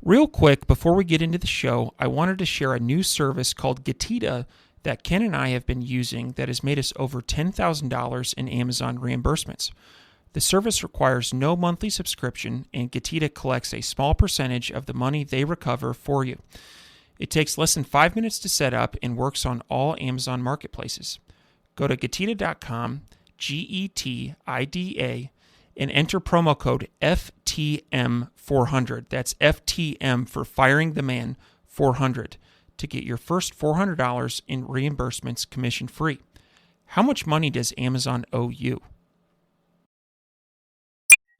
Real quick, before we get into the show, I wanted to share a new service called Getita that Ken and I have been using that has made us over $10,000 in Amazon reimbursements. The service requires no monthly subscription, and Getita collects a small percentage of the money they recover for you. It takes less than 5 minutes to set up and works on all Amazon marketplaces. Go to Getita.com, Getida, and enter promo code FTM400. That's FTM for Firing the Man 400 to get your first $400 in reimbursements commission free. How much money does Amazon owe you?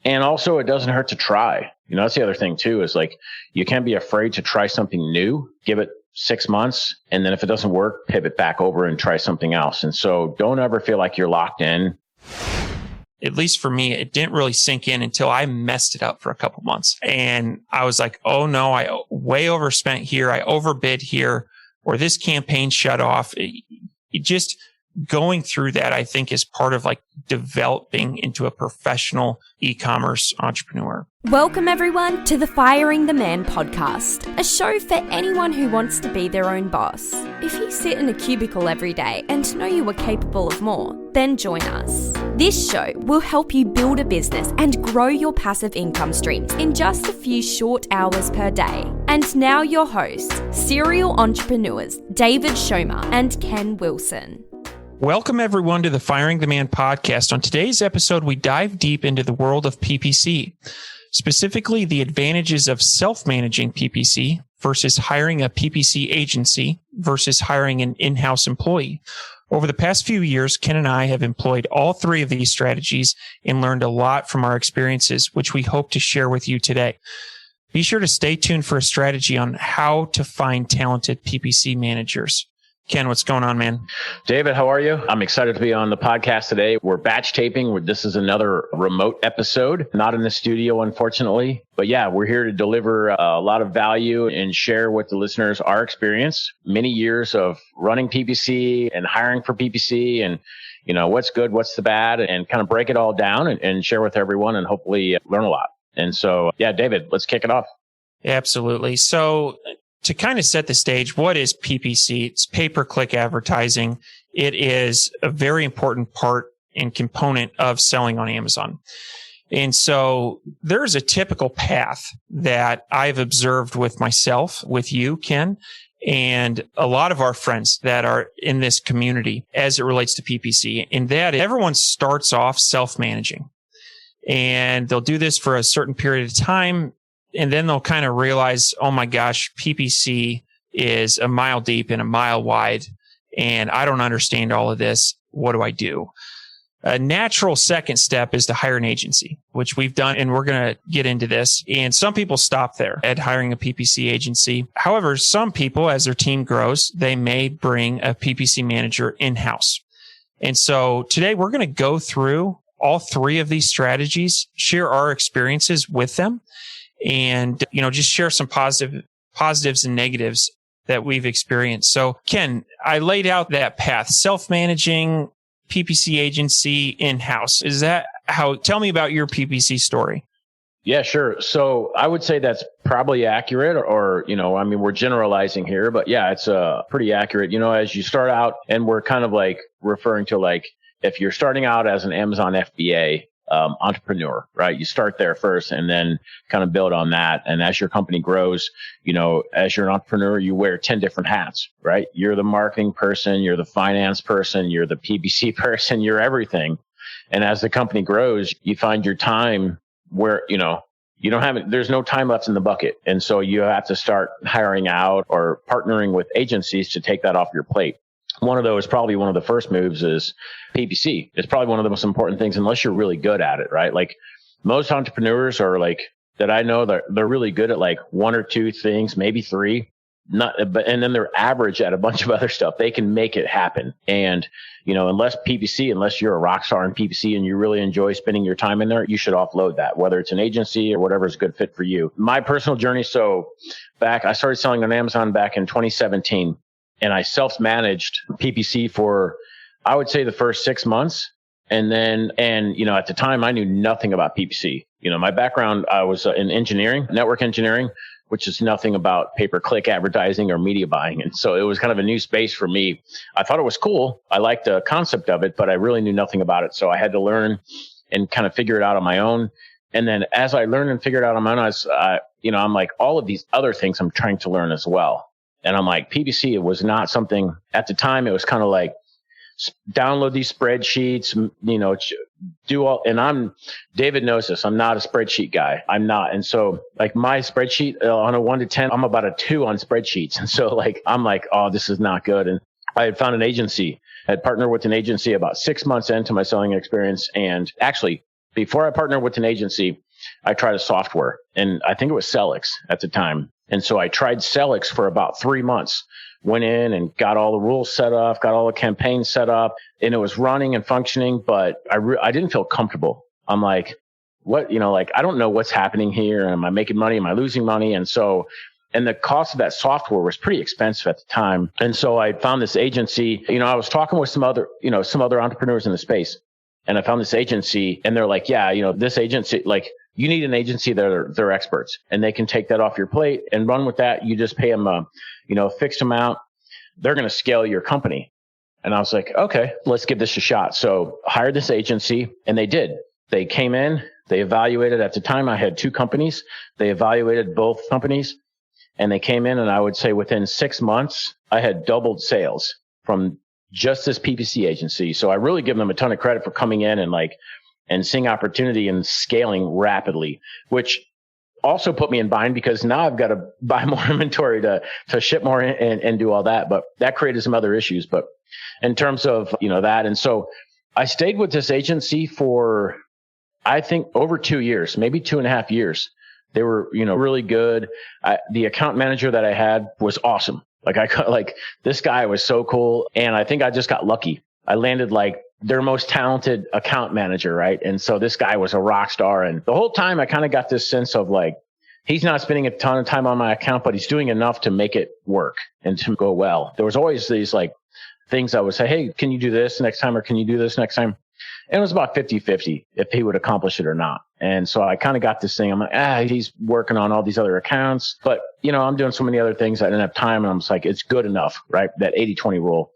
And also, it doesn't hurt to try. You know, that's the other thing too, is like, you can't be afraid to try something new. Give it 6 months. And then if it doesn't work, pivot back over and try something else. And so don't ever feel like you're locked in. At least for me, it didn't really sink in until I messed it up for a couple months. And I was like, oh no, I way overspent here. I overbid here, or this campaign shut off. It just going through that, I think, is part of like developing into a professional e-commerce entrepreneur. Welcome everyone to the Firing the Man podcast, a show for anyone who wants to be their own boss. If you sit in a cubicle every day and know you are capable of more, then join us. This show will help you build a business and grow your passive income streams in just a few short hours per day. And now your hosts, serial entrepreneurs David Schomer and Ken Wilson. Welcome, everyone, to the Firing the Man podcast. On today's episode, we dive deep into the world of PPC, specifically the advantages of self-managing PPC versus hiring a PPC agency versus hiring an in-house employee. Over the past few years, Ken and I have employed all three of these strategies and learned a lot from our experiences, which we hope to share with you today. Be sure to stay tuned for a strategy on how to find talented PPC managers. Ken, what's going on, man? David, how are you? I'm excited to be on the podcast today. We're batch taping. This is another remote episode, not in the studio, unfortunately. But yeah, we're here to deliver a lot of value and share with the listeners our experience, many years of running PPC and hiring for PPC and, you know, what's good, what's the bad, and kind of break it all down and share with everyone and hopefully learn a lot. And so, yeah, David, let's kick it off. Absolutely. So, to kind of set the stage, what is PPC? It's pay-per-click advertising. It is a very important part and component of selling on Amazon. And so there's a typical path that I've observed with myself, with you, Ken, and a lot of our friends that are in this community as it relates to PPC. And that everyone starts off self-managing. And they'll do this for a certain period of time. And then they'll kind of realize, oh my gosh, PPC is a mile deep and a mile wide, and I don't understand all of this. What do I do? A natural second step is to hire an agency, which we've done, and we're going to get into this. And some people stop there at hiring a PPC agency. However, some people, as their team grows, they may bring a PPC manager in-house. And so today we're going to go through all three of these strategies, share our experiences with them, and, you know, just share some positives and negatives that we've experienced. So, Ken, I laid out that path, self-managing, PPC agency, in-house. Is that how? Tell me about your PPC story. Yeah, sure. So I would say that's probably accurate or, you know, I mean, we're generalizing here, but yeah, it's pretty accurate. You know, as you start out, and we're kind of like referring to like, if you're starting out as an Amazon FBA, entrepreneur, right? You start there first and then kind of build on that. And as your company grows, you know, as you're an entrepreneur, you wear 10 different hats, right? You're the marketing person, you're the finance person, you're the PPC person, you're everything. And as the company grows, you find your time where, you know, you don't have it, there's no time left in the bucket. And so you have to start hiring out or partnering with agencies to take that off your plate. One of those, probably one of the first moves, is PPC. It's probably one of the most important things, unless you're really good at it, right? Like most entrepreneurs are like, that I know, they're really good at like one or two things, maybe three, and then they're average at a bunch of other stuff. They can make it happen. And, you know, unless you're a rock star in PPC and you really enjoy spending your time in there, you should offload that, whether it's an agency or whatever is a good fit for you. My personal journey. So I started selling on Amazon back in 2017. And I self-managed PPC for, I would say, the first 6 months. And you know, at the time, I knew nothing about PPC. You know, my background, I was in engineering, network engineering, which is nothing about pay-per-click advertising or media buying. And so it was kind of a new space for me. I thought it was cool. I liked the concept of it, but I really knew nothing about it. So I had to learn and kind of figure it out on my own. And then as I learned and figured it out on my own, I'm like, all of these other things I'm trying to learn as well. And I'm like, PPC, it was not something at the time. It was kind of like, download these spreadsheets, do all, and David knows this. I'm not a spreadsheet guy. I'm not. And so like my spreadsheet on a 1 to 10, I'm about a 2 on spreadsheets. And so like, I'm like, oh, this is not good. And I had found an agency. I had partnered with an agency about 6 months into my selling experience. And actually, before I partnered with an agency, I tried a software, and I think it was Celix at the time. And so I tried Celix for about 3 months. Went in and got all the rules set up, got all the campaigns set up, and it was running and functioning, but I didn't feel comfortable. I'm like, what, I don't know what's happening here. Am I making money? Am I losing money? And the cost of that software was pretty expensive at the time. And so I found this agency, I was talking with some other entrepreneurs in the space, and I found this agency, and they're like, yeah, this agency, like, you need an agency that they're experts, and they can take that off your plate and run with that. You just pay them a fixed amount. They're going to scale your company. And I was like, okay, let's give this a shot. So hired this agency, and they did. They came in, they evaluated. At the time, I had 2 companies. They evaluated both companies, and they came in, and I would say within 6 months, I had doubled sales from just this PPC agency. So I really give them a ton of credit for coming in and seeing opportunity and scaling rapidly, which also put me in bind because now I've got to buy more inventory to ship more and do all that. But that created some other issues. But in terms of, that. And so I stayed with this agency for, I think, over 2 years, maybe 2.5 years. They were, really good. The account manager that I had was awesome. This guy was so cool. And I think I just got lucky. I landed their most talented account manager, right? And so this guy was a rock star. And the whole time I kind of got this sense of he's not spending a ton of time on my account, but he's doing enough to make it work and to go well. There was always these things I would say, hey, can you do this next time? Or can you do this next time? And it was about 50-50 if he would accomplish it or not. And so I kind of got this thing. I'm like, he's working on all these other accounts, but I'm doing so many other things. I didn't have time. And I'm just like, it's good enough, right? That 80-20 rule.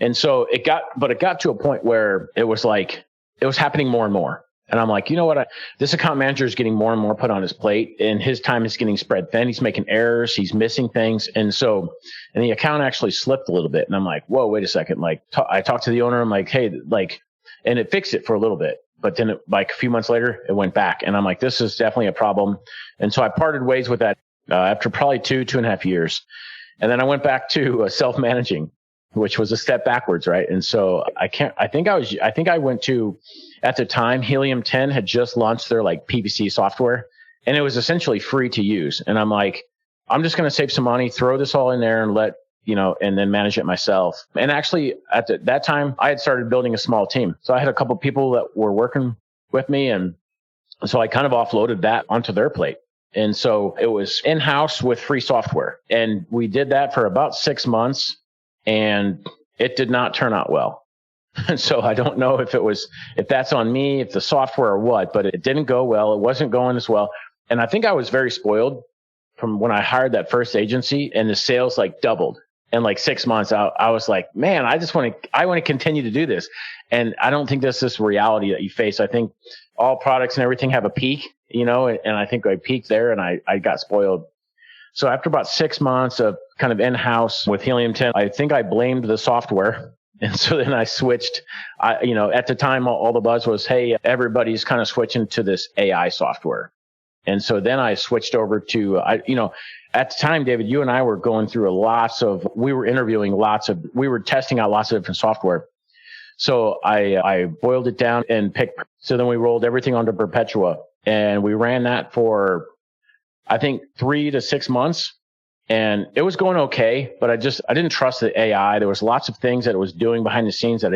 And so it got to a point where it was happening more and more. And I'm like, you know what? This account manager is getting more and more put on his plate, and his time is getting spread thin. He's making errors. He's missing things. And the account actually slipped a little bit. And I'm like, whoa, wait a second. I talked to the owner. I'm like, hey, and it fixed it for a little bit. But then a few months later, it went back. And I'm like, this is definitely a problem. And so I parted ways with that after probably 2.5 years. And then I went back to self-managing, which was a step backwards, right? And so I think I went to, at the time, Helium 10 had just launched their PPC software, and it was essentially free to use. And I'm like, I'm just going to save some money, throw this all in there and and then manage it myself. And actually at that time I had started building a small team. So I had a couple of people that were working with me. And so I kind of offloaded that onto their plate. And so it was in-house with free software. And we did that for about 6 months. And it did not turn out well. And so I don't know if that's on me, if the software or what, but it didn't go well. It wasn't going as well. And I think I was very spoiled from when I hired that first agency, and the sales doubled in 6 months. I was like, man, I want to continue to do this. And I don't think this is reality that you face. I think all products and everything have a peak, and I think I peaked there, and I got spoiled. So after about 6 months of kind of in-house with Helium 10, I think I blamed the software. And so then I switched, at the time, all the buzz was, hey, everybody's kind of switching to this AI software. And so then I switched over to, at the time, David, you and I were going through we were testing out lots of different software. So I boiled it down and so then we rolled everything onto Perpetua, and we ran that for, I think, 3 to 6 months. And it was going okay, but I didn't trust the AI. There was lots of things that it was doing behind the scenes that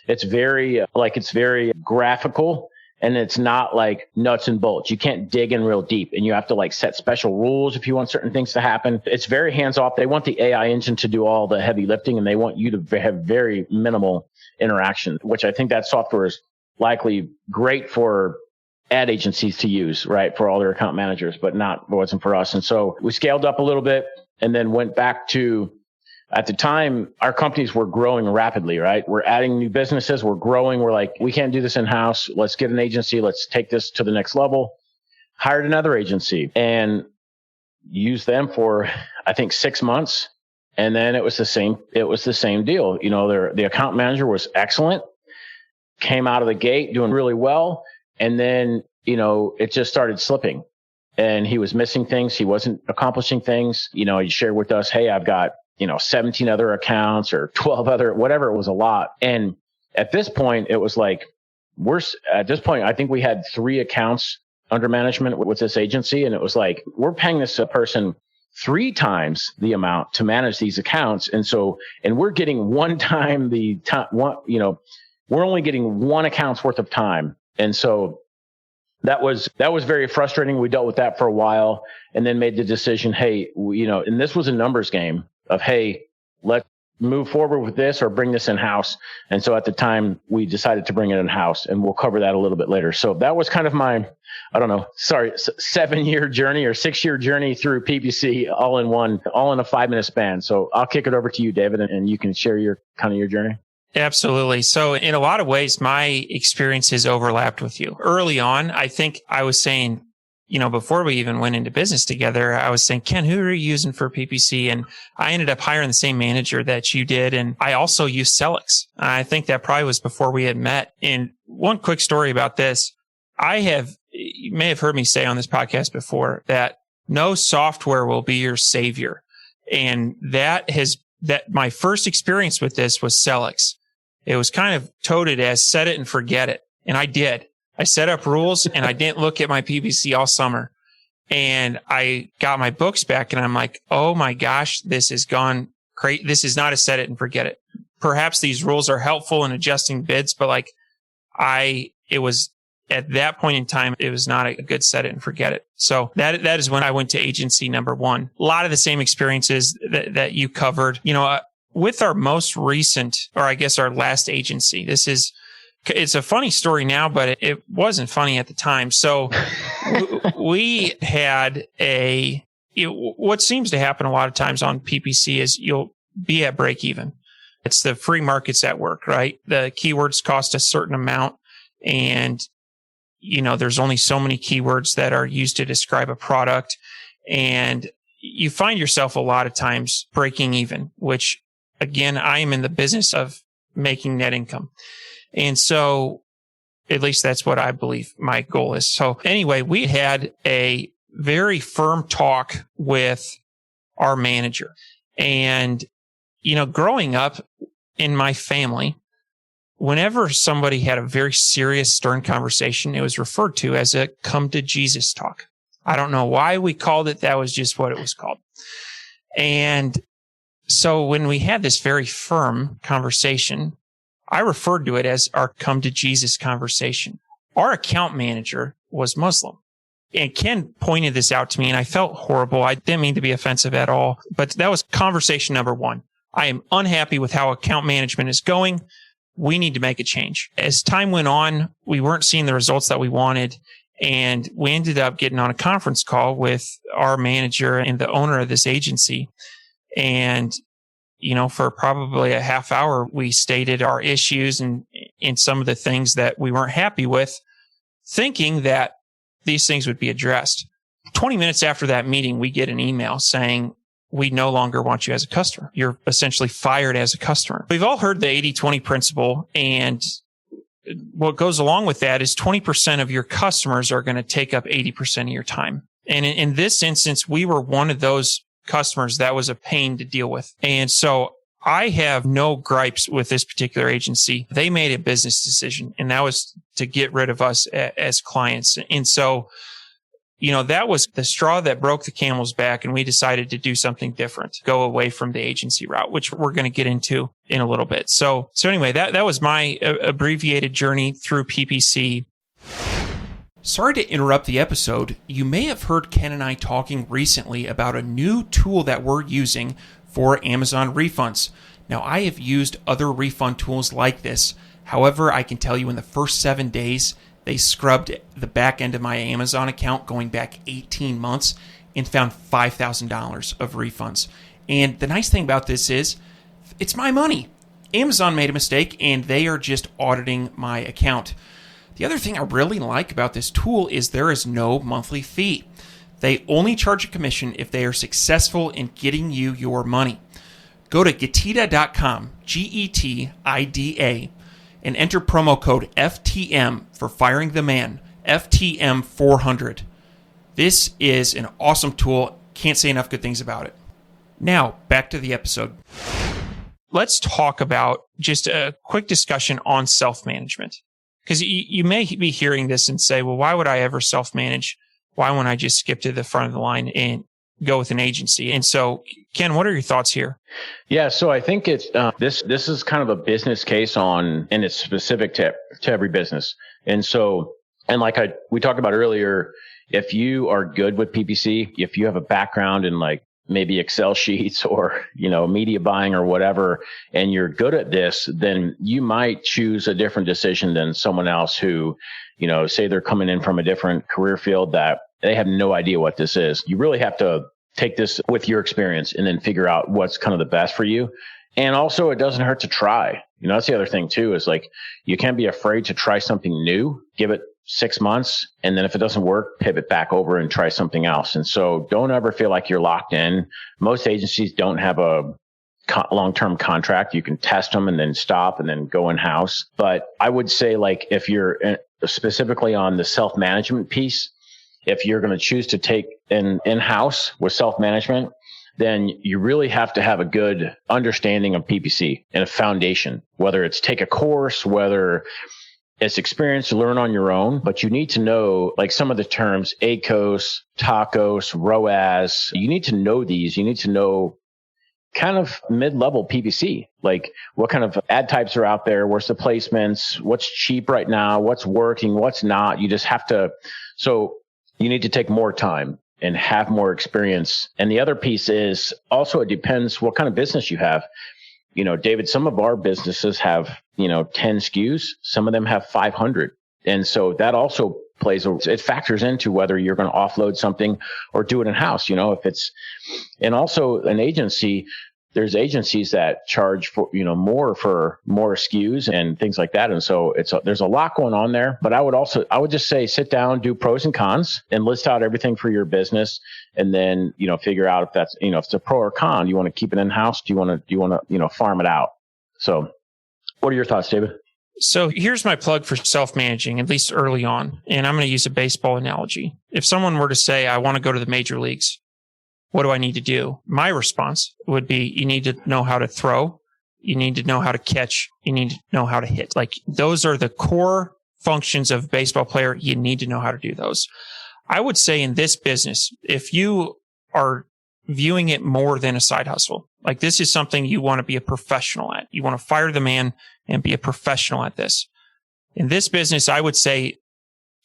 it's very graphical, and it's not nuts and bolts. You can't dig in real deep, and you have to set special rules if you want certain things to happen. It's very hands off. They want the AI engine to do all the heavy lifting, and they want you to have very minimal interaction, which I think that software is likely great for ad agencies to use, right, for all their account managers, but wasn't for us. And so we scaled up a little bit and then went back to, at the time, our companies were growing rapidly, right? We're adding new businesses. We're growing. We're like, we can't do this in-house. Let's get an agency. Let's take this to the next level. Hired another agency and used them for, I think, 6 months. And then it was the same deal. You know, the account manager was excellent, came out of the gate doing really well. And then, you know, it just started slipping and he was missing things. He wasn't accomplishing things. You know, he shared with us, hey, I've got, 17 other accounts or 12 other, whatever. It was a lot. And at this point, it was like, I think we had 3 accounts under management with this agency. And it was like, we're paying this person 3 times the amount to manage these accounts. And we're getting one time we're only getting 1 account's worth of time. And so that was very frustrating. We dealt with that for a while and then made the decision, hey, and this was a numbers game of, hey, let's move forward with this or bring this in-house. And so at the time we decided to bring it in-house, and we'll cover that a little bit later. So that was kind of my, 7-year journey or 6-year journey through PPC all in a 5-minute span. So I'll kick it over to you, David, and you can share your journey. Absolutely. So in a lot of ways, my experiences overlapped with you. Early on, I think I was saying, before we even went into business together, I was saying, Ken, who are you using for PPC? And I ended up hiring the same manager that you did. And I also used Selix. I think that probably was before we had met. And one quick story about this. You may have heard me say on this podcast before that no software will be your savior. And that my first experience with this was Selix. It was kind of touted as set it and forget it. And I did. I set up rules and I didn't look at my PPC all summer. And I got my books back and I'm like, oh my gosh, this has gone crazy. This is not a set it and forget it. Perhaps these rules are helpful in adjusting bids, but it was at that point in time, it was not a good set it and forget it. So that is when I went to agency number 1. A lot of the same experiences that you covered, with our most recent, or I guess our last agency. It's a funny story now, but it wasn't funny at the time. So we had what seems to happen a lot of times on PPC is you'll be at break even. It's the free markets at work, right? The keywords cost a certain amount and, there's only so many keywords that are used to describe a product. And you find yourself a lot of times breaking even, which again, I am in the business of making net income. And so at least that's what I believe my goal is. So anyway, we had a very firm talk with our manager. And, growing up in my family, whenever somebody had a very serious, stern conversation, it was referred to as a come to Jesus talk. I don't know why we called it. That was just what it was called. And so when we had this very firm conversation, I referred to it as our come to Jesus conversation. Our account manager was Muslim. And Ken pointed this out to me and I felt horrible. I didn't mean to be offensive at all, but that was conversation number 1. I am unhappy with how account management is going. We need to make a change. As time went on, we weren't seeing the results that we wanted. And we ended up getting on a conference call with our manager and the owner of this agency. And for probably a half hour, we stated our issues and some of the things that we weren't happy with, thinking that these things would be addressed. 20 minutes after that meeting, we get an email saying, we no longer want you as a customer. You're essentially fired as a customer. We've all heard the 80-20 principle, and what goes along with that is 20% of your customers are going to take up 80% of your time. And in this instance, we were one of those customers that was a pain to deal with. And so I have no gripes with this particular agency. They made a business decision, and that was to get rid of us as clients. And so, that was the straw that broke the camel's back, and we decided to do something different, go away from the agency route, which we're going to get into in a little bit. So anyway, that was my abbreviated journey through PPC. Sorry to interrupt the episode. You may have heard Ken and I talking recently about a new tool that we're using for Amazon refunds. Now, I have used other refund tools like this. However, I can tell you in the first 7 days, They scrubbed the back end of my Amazon account going back 18 months and found $5,000 of refunds. And the nice thing about this is it's my money. Amazon made a mistake and they are just auditing my account. The other thing I really like about this tool is there is no monthly fee. They only charge a commission if they are successful in getting you your money. Go to Getida.com, Getida, and enter promo code FTM for Firing the Man, FTM400. This is an awesome tool. Can't say enough good things about it. Now, back to the episode. Let's talk about just a quick discussion on self-management. Because you may be hearing this and say, well, why would I ever self-manage? Why wouldn't I just skip to the front of the line and go with an agency? And so, Ken, what are your thoughts here? Yeah, so I think it's this is kind of a business case and it's specific to every business. And so, and like we talked about earlier, if you are good with PPC, if you have a background in like maybe Excel sheets or, media buying or whatever, and you're good at this, then you might choose a different decision than someone else who, say they're coming in from a different career field that they have no idea what this is. You really have to take this with your experience and then figure out what's kind of the best for you. And also, it doesn't hurt to try. That's the other thing too, is like, you can't be afraid to try something new, give it 6 months. And then if it doesn't work, pivot back over and try something else. And so don't ever feel like you're locked in. Most agencies don't have a long-term contract. You can test them and then stop and then go in-house. But I would say, like, if you're specifically on the self-management piece, if you're going to choose to take in-house with self-management, then you really have to have a good understanding of PPC and a foundation, whether it's take a course, whether it's experience to learn on your own, but you need to know like some of the terms, ACOS, TACOS, ROAS. You need to know these. You need to know kind of mid-level PPC, like what kind of ad types are out there, where's the placements, what's cheap right now, what's working, what's not. You just have to, so you need to take more time and have more experience. And the other piece is also, it depends what kind of business you have. David, some of our businesses have, 10 SKUs. Some of them have 500. And so that also it factors into whether you're going to offload something or do it in house, if it's, and also an agency, there's agencies that charge for, more for more SKUs and things like that. And so there's a lot going on there, but I would just say, sit down, do pros and cons and list out everything for your business. And then, figure out if that's, if it's a pro or con. Do you want to keep it in house? Do you want to, farm it out? So what are your thoughts, David? So here's my plug for self-managing, at least early on. And I'm going to use a baseball analogy. If someone were to say, I want to go to the major leagues, what do I need to do? My response would be, you need to know how to throw. You need to know how to catch. You need to know how to hit. Like, those are the core functions of a baseball player. You need to know how to do those. I would say in this business, if you are viewing it more than a side hustle, like this is something you want to be a professional at. You want to fire the man and be a professional at this. In this business, I would say,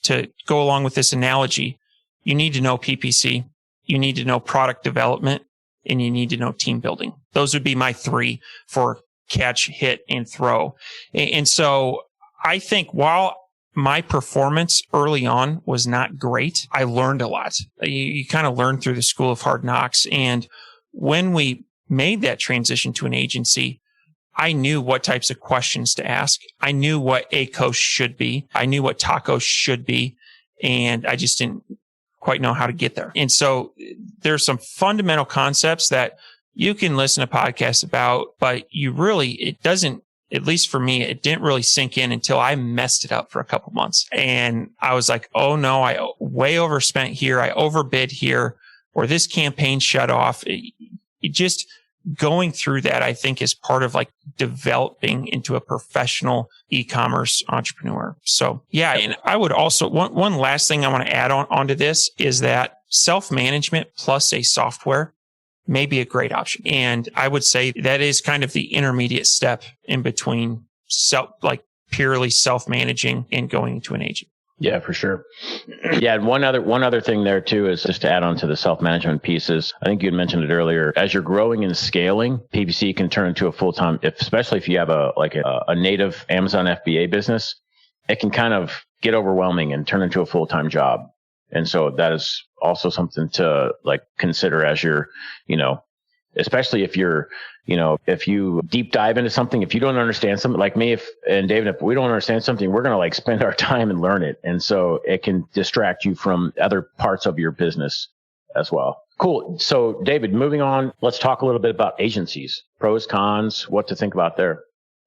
to go along with this analogy, you need to know PPC, you need to know product development, and you need to know team building. Those would be my 3 for catch, hit, and throw. And so I think while my performance early on was not great, I learned a lot. You kind of learn through the school of hard knocks. And when we made that transition to an agency, I knew what types of questions to ask. I knew what ACOS should be. I knew what TACOS should be. And I just didn't quite know how to get there. And so there's some fundamental concepts that you can listen to podcasts about, but it doesn't, at least for me, it didn't really sink in until I messed it up for a couple months. And I was like, oh no, I way overspent here. I overbid here, or this campaign shut off. It just going through that, I think, is part of like developing into a professional e-commerce entrepreneur. So yeah, and I would also, one last thing I want to add onto this is that self-management plus a software may be a great option. And I would say that is kind of the intermediate step in between purely self-managing and going into an agent. Yeah, for sure. Yeah. And one other thing there too is just to add on to the self-management pieces. I think you had mentioned it earlier. As you're growing and scaling, PPC can turn into a full-time, especially if you have a native Amazon FBA business. it can kind of get overwhelming and turn into a full-time job. And so that is also something to like consider as you're, especially if you're, if you deep dive into something, if you don't understand something like me, and David, if we don't understand something, we're going to like spend our time and learn it. And so it can distract you from other parts of your business as well. Cool. So David, moving on, let's talk a little bit about agencies, pros, cons, what to think about there.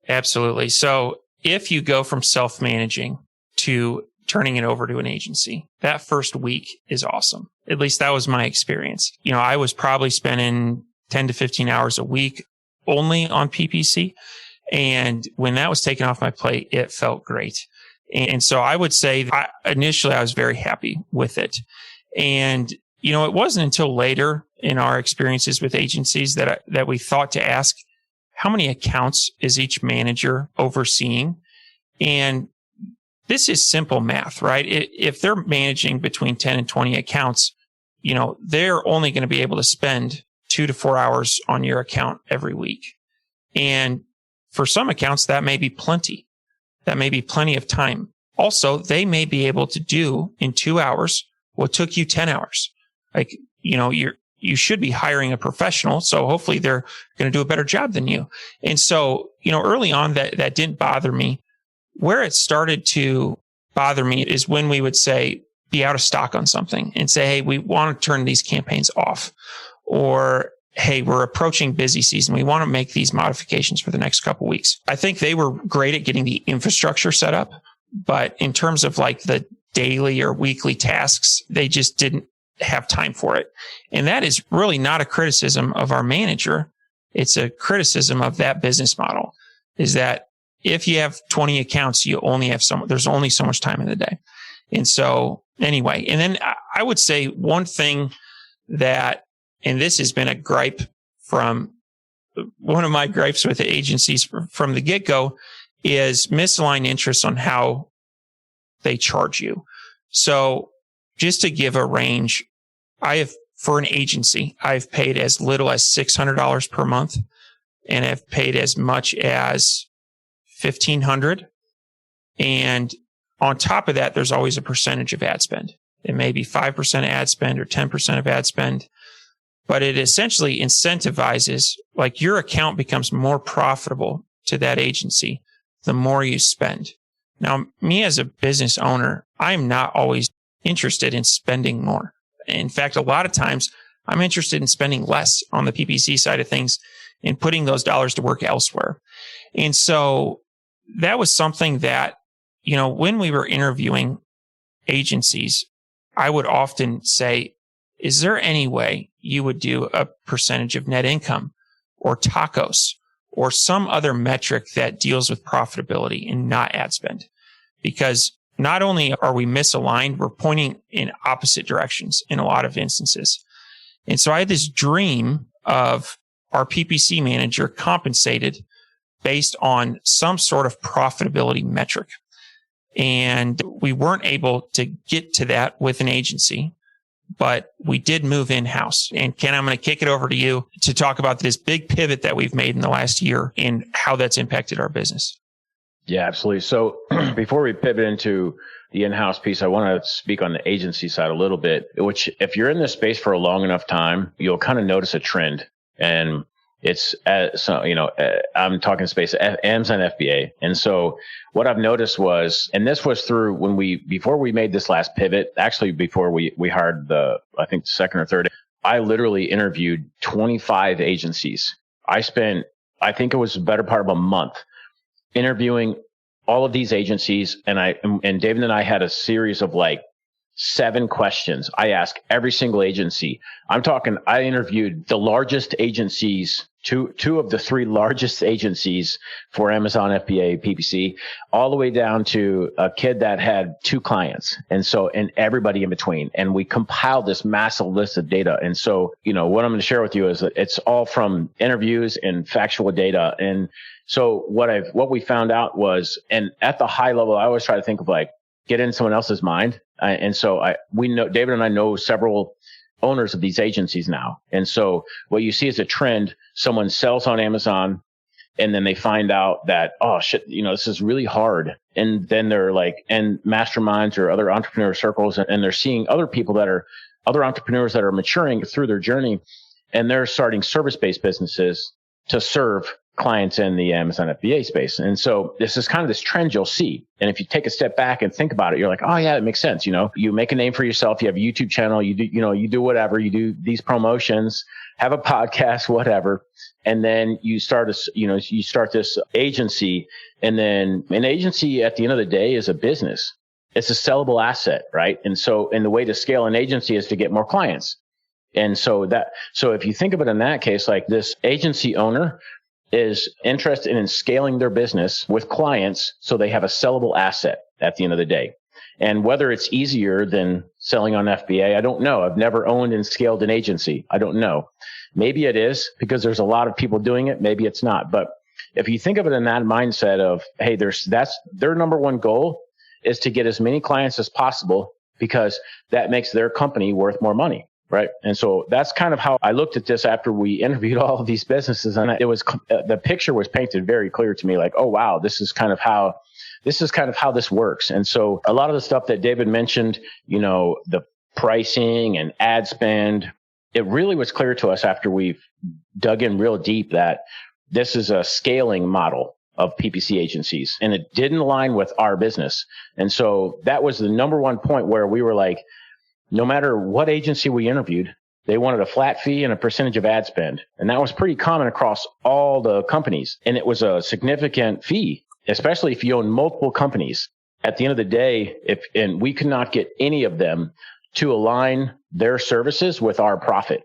Absolutely. So if you go from self-managing to turning it over to an agency, that first week is awesome. At least that was my experience. I was probably spending 10 to 15 hours a week only on PPC. And when that was taken off my plate, it felt great. And so I would say initially I was very happy with it. And, it wasn't until later in our experiences with agencies that we thought to ask, how many accounts is each manager overseeing? And this is simple math, right? If they're managing between 10 and 20 accounts, they're only going to be able to spend 2 to 4 hours on your account every week. And for some accounts, that may be plenty. That may be plenty of time. Also, they may be able to do in 2 hours what took you 10 hours. Like, you should be hiring a professional. So hopefully they're going to do a better job than you. And so, early on that didn't bother me. Where it started to bother me is when we would say, be out of stock on something and say, hey, we want to turn these campaigns off, or, hey, we're approaching busy season. We want to make these modifications for the next couple of weeks. I think they were great at getting the infrastructure set up, but in terms of like the daily or weekly tasks, they just didn't have time for it. And that is really not a criticism of our manager. It's a criticism of that business model, is that if you have 20 accounts, there's only so much time in the day. And so anyway, and then I would say one thing that, and this has been a gripe from one of my gripes with the agencies from the get-go, is misaligned interests on how they charge you. So just to give a range, for an agency, I've paid as little as $600 per month, and I've paid as much as $1,500. And on top of that, there's always a percentage of ad spend. It may be 5% ad spend or 10% of ad spend, but it essentially incentivizes, like, your account becomes more profitable to that agency the more you spend. Now, me as a business owner, I'm not always interested in spending more. In fact, a lot of times I'm interested in spending less on the PPC side of things and putting those dollars to work elsewhere. And so that was something that, when we were interviewing agencies, I would often say, is there any way you would do a percentage of net income or tacos or some other metric that deals with profitability and not ad spend? Because not only are we misaligned, we're pointing in opposite directions in a lot of instances. And so I had this dream of our PPC manager compensated based on some sort of profitability metric. And we weren't able to get to that with an agency, but we did move in-house. And Ken, I'm going to kick it over to you to talk about this big pivot that we've made in the last year and how that's impacted our business. Yeah, absolutely. So before we pivot into the in-house piece, I want to speak on the agency side a little bit, which if you're in this space for a long enough time, you'll kind of notice a trend. And it's, I'm talking space, Amazon FBA. And so what I've noticed was, and this was through before we made this last pivot, actually before we hired I think the second or third, I literally interviewed 25 agencies. I think it was the better part of a month interviewing all of these agencies. And David and I had a series of like 7 questions. I asked every single agency. I interviewed the largest agencies, two of the 3 largest agencies for Amazon FBA PPC, all the way down to a kid that had 2 clients. And everybody in between. And we compiled this massive list of data. And so, what I'm going to share with you is that it's all from interviews and factual data. And so what we found out was, and at the high level, I always try to think of like, get in someone else's mind. We know, David and I know several owners of these agencies now. And so what you see is a trend. Someone sells on Amazon. And then they find out that, oh shit, this is really hard. And then they're like, and masterminds or other entrepreneur circles, and they're seeing other entrepreneurs that are maturing through their journey, and they're starting service-based businesses to serve clients in the Amazon FBA space. And so this is kind of this trend you'll see. And if you take a step back and think about it, you're like, oh yeah, it makes sense. You make a name for yourself. You have a YouTube channel. You do whatever. You do these promotions, have a podcast, whatever. And then you start this agency. And then an agency at the end of the day is a business. It's a sellable asset, right? And the way to scale an agency is to get more clients. And so if you think of it in that case, like this agency owner is interested in scaling their business with clients so they have a sellable asset at the end of the day. And whether it's easier than selling on FBA, I don't know. I've never owned and scaled an agency. I don't know. Maybe it is because there's a lot of people doing it. Maybe it's not. But if you think of it in that mindset of, hey, that's their number one goal is to get as many clients as possible because that makes their company worth more money. Right. And so that's kind of how I looked at this after we interviewed all of these businesses. And the picture was painted very clear to me, like, oh, wow, this is kind of how this works. And so a lot of the stuff that David mentioned, the pricing and ad spend, it really was clear to us after we've dug in real deep that this is a scaling model of PPC agencies, and it didn't align with our business. And so that was the number one point where we were like, no matter what agency we interviewed, they wanted a flat fee and a percentage of ad spend. And that was pretty common across all the companies. And it was a significant fee, especially if you own multiple companies. At the end of the day, and we could not get any of them to align their services with our profit.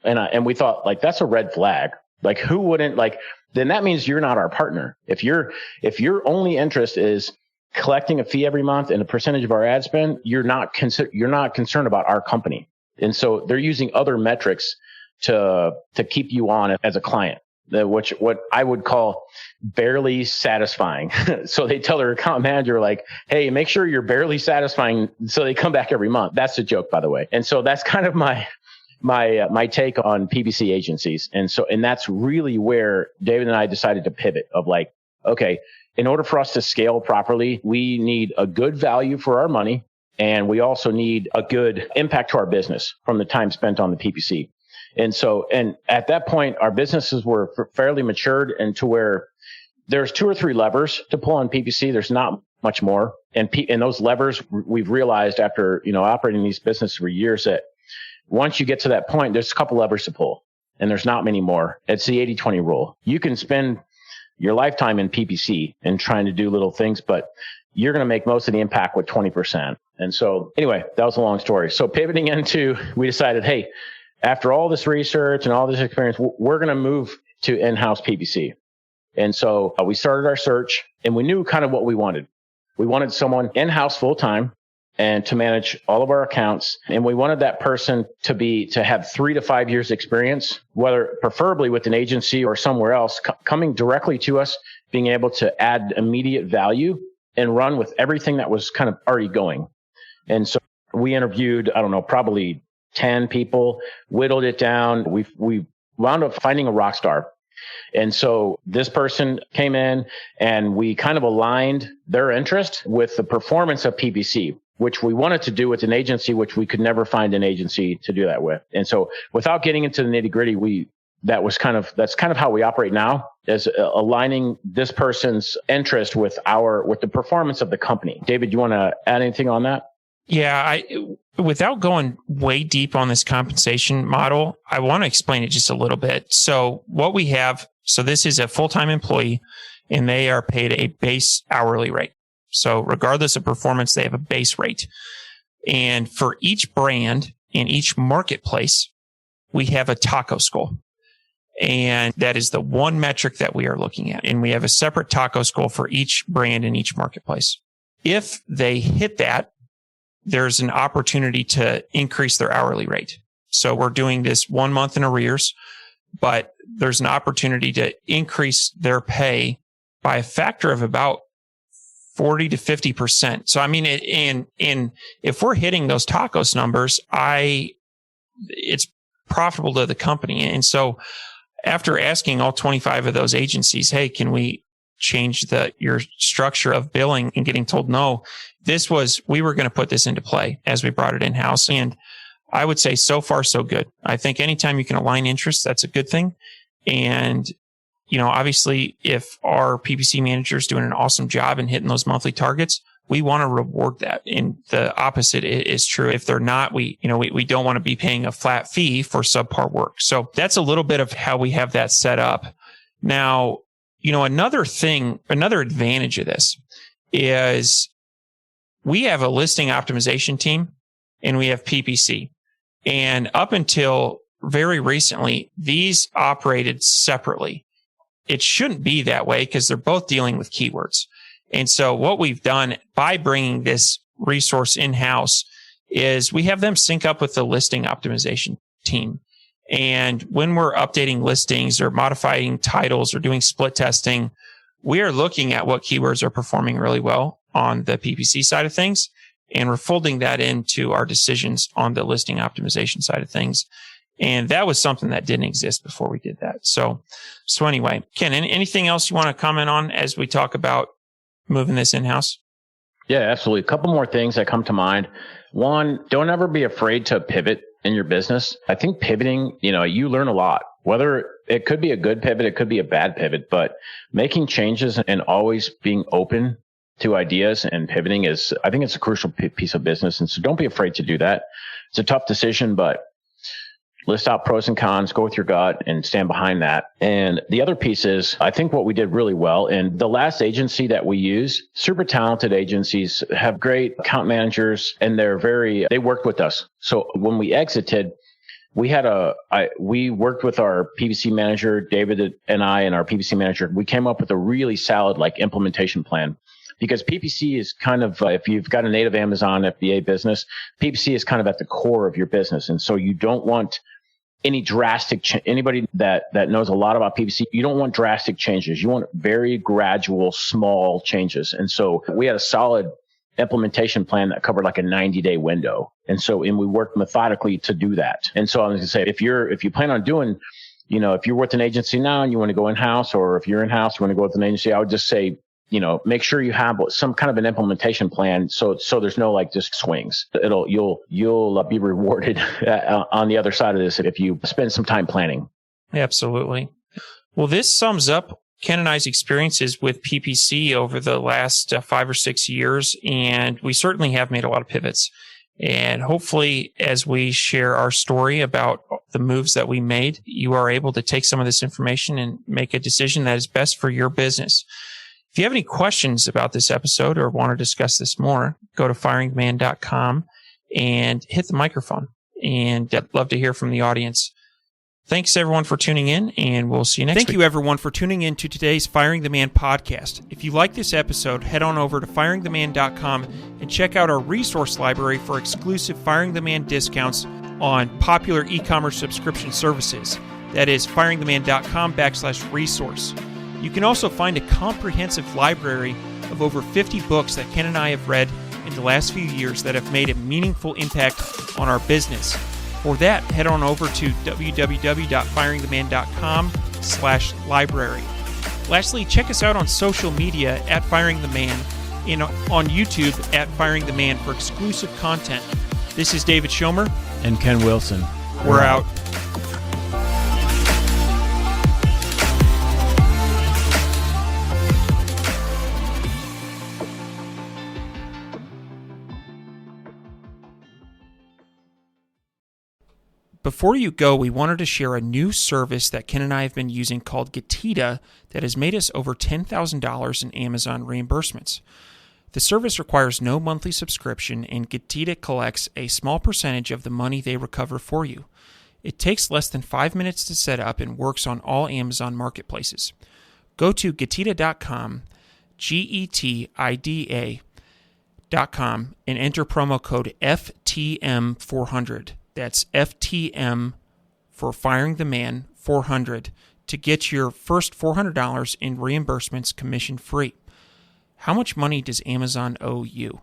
And we thought, like, that's a red flag. Like, who wouldn't, like, then that means you're not our partner. If your only interest is collecting a fee every month and a percentage of our ad spend, you're not concerned about our company. And so they're using other metrics to keep you on as a client, what I would call barely satisfying. So they tell their account manager, like, hey, make sure you're barely satisfying. So they come back every month. That's a joke, by the way. And so that's kind of my take on PPC agencies. And that's really where David and I decided to pivot of like, okay, in order for us to scale properly, we need a good value for our money. And we also need a good impact to our business from the time spent on the PPC. And at that point, our businesses were fairly matured and to where there's 2 or 3 levers to pull on PPC. There's not much more. And those levers, we've realized after, operating these businesses for years that once you get to that point, there's a couple levers to pull and there's not many more. It's the 80-20 rule. You can spend your lifetime in PPC and trying to do little things, but you're going to make most of the impact with 20%. And so anyway, that was a long story. So pivoting we decided, hey, after all this research and all this experience, we're going to move to in-house PPC. And so we started our search and we knew kind of what we wanted. We wanted someone in-house full-time and to manage all of our accounts. And we wanted that person to have 3 to 5 years experience, whether preferably with an agency or somewhere else, coming directly to us, being able to add immediate value and run with everything that was kind of already going. And so we interviewed, I don't know, probably 10 people, whittled it down. We wound up finding a rock star. And so this person came in and we kind of aligned their interest with the performance of PPC, which we wanted to do with an agency, which we could never find an agency to do that with. And so without getting into the nitty gritty, that's kind of how we operate now, is aligning this person's interest with the performance of the company. David, you want to add anything on that? Yeah, without going way deep on this compensation model, I want to explain it just a little bit. So what we have, this is a full-time employee and they are paid a base hourly rate. So regardless of performance, they have a base rate. And for each brand in each marketplace, we have a taco school. And that is the one metric that we are looking at. And we have a separate taco school for each brand in each marketplace. If they hit that, there's an opportunity to increase their hourly rate. So we're doing this 1 month in arrears, but there's an opportunity to increase their pay by a factor of about 40 to 50%. So, I mean, if we're hitting those tacos numbers, it's profitable to the company. And so after asking all 25 of those agencies, hey, can we change your structure of billing, and getting told no, we were going to put this into play as we brought it in-house. And I would say so far, so good. I think anytime you can align interests, that's a good thing. And, obviously if our PPC manager is doing an awesome job and hitting those monthly targets, we want to reward that. And the opposite is true. If they're not, we don't want to be paying a flat fee for subpar work. So that's a little bit of how we have that set up. Now, another advantage of this is we have a listing optimization team and we have PPC. And up until very recently, these operated separately. It shouldn't be that way because they're both dealing with keywords. And so what we've done by bringing this resource in-house is we have them sync up with the listing optimization team. And when we're updating listings or modifying titles or doing split testing, we are looking at what keywords are performing really well on the PPC side of things. And we're folding that into our decisions on the listing optimization side of things. And that was something that didn't exist before we did that. So anyway, Ken, anything else you want to comment on as we talk about moving this in-house? Yeah, absolutely. A couple more things that come to mind. One, don't ever be afraid to pivot in your business. I think pivoting, you learn a lot, whether it could be a good pivot, it could be a bad pivot, but making changes and always being open to ideas and pivoting I think it's a crucial piece of business. And so don't be afraid to do that. It's a tough decision, but list out pros and cons, go with your gut and stand behind that. And the other piece is, I think what we did really well, and the last agency that we use, super talented agencies, have great account managers, and they worked with us. So when we exited, we worked with our PPC manager, David and I, and our PPC manager. We came up with a really solid implementation plan. Because PPC is kind of, if you've got a native Amazon FBA business, PPC is kind of at the core of your business. And so you don't want any drastic, anybody that knows a lot about PPC, you don't want drastic changes. You want very gradual, small changes. And so we had a solid implementation plan that covered a 90-day window. And we worked methodically to do that. And so I was going to say, if you plan on doing, if you're with an agency now and you want to go in-house, or if you're in-house, you want to go with an agency, I would just say, make sure you have some kind of an implementation plan. So there's no just swings. You'll be rewarded on the other side of this if you spend some time planning. Absolutely. Well, this sums up Ken and I's experiences with PPC over the last 5 or 6 years. And we certainly have made a lot of pivots. And hopefully, as we share our story about the moves that we made, you are able to take some of this information and make a decision that is best for your business. If you have any questions about this episode or want to discuss this more, go to firingtheman.com and hit the microphone. And I'd love to hear from the audience. Thanks, everyone, for tuning in, and we'll see you next week. Thank you, everyone, for tuning in to today's Firing the Man podcast. If you like this episode, head on over to firingtheman.com and check out our resource library for exclusive Firing the Man discounts on popular e-commerce subscription services. That is firingtheman.com/resource. You can also find a comprehensive library of over 50 books that Ken and I have read in the last few years that have made a meaningful impact on our business. For that, head on over to www.firingtheman.com/library. Lastly, check us out on social media at Firing the Man and on YouTube at Firing the Man for exclusive content. This is David Schomer. And Ken Wilson. We're out. Before you go, we wanted to share a new service that Ken and I have been using called Getita that has made us over $10,000 in Amazon reimbursements. The service requires no monthly subscription, and Getita collects a small percentage of the money they recover for you. It takes less than 5 minutes to set up and works on all Amazon marketplaces. Go to Getita.com, Getida.com, and enter promo code FTM400. That's FTM for Firing the Man 400 to get your first $400 in reimbursements commission free. How much money does Amazon owe you?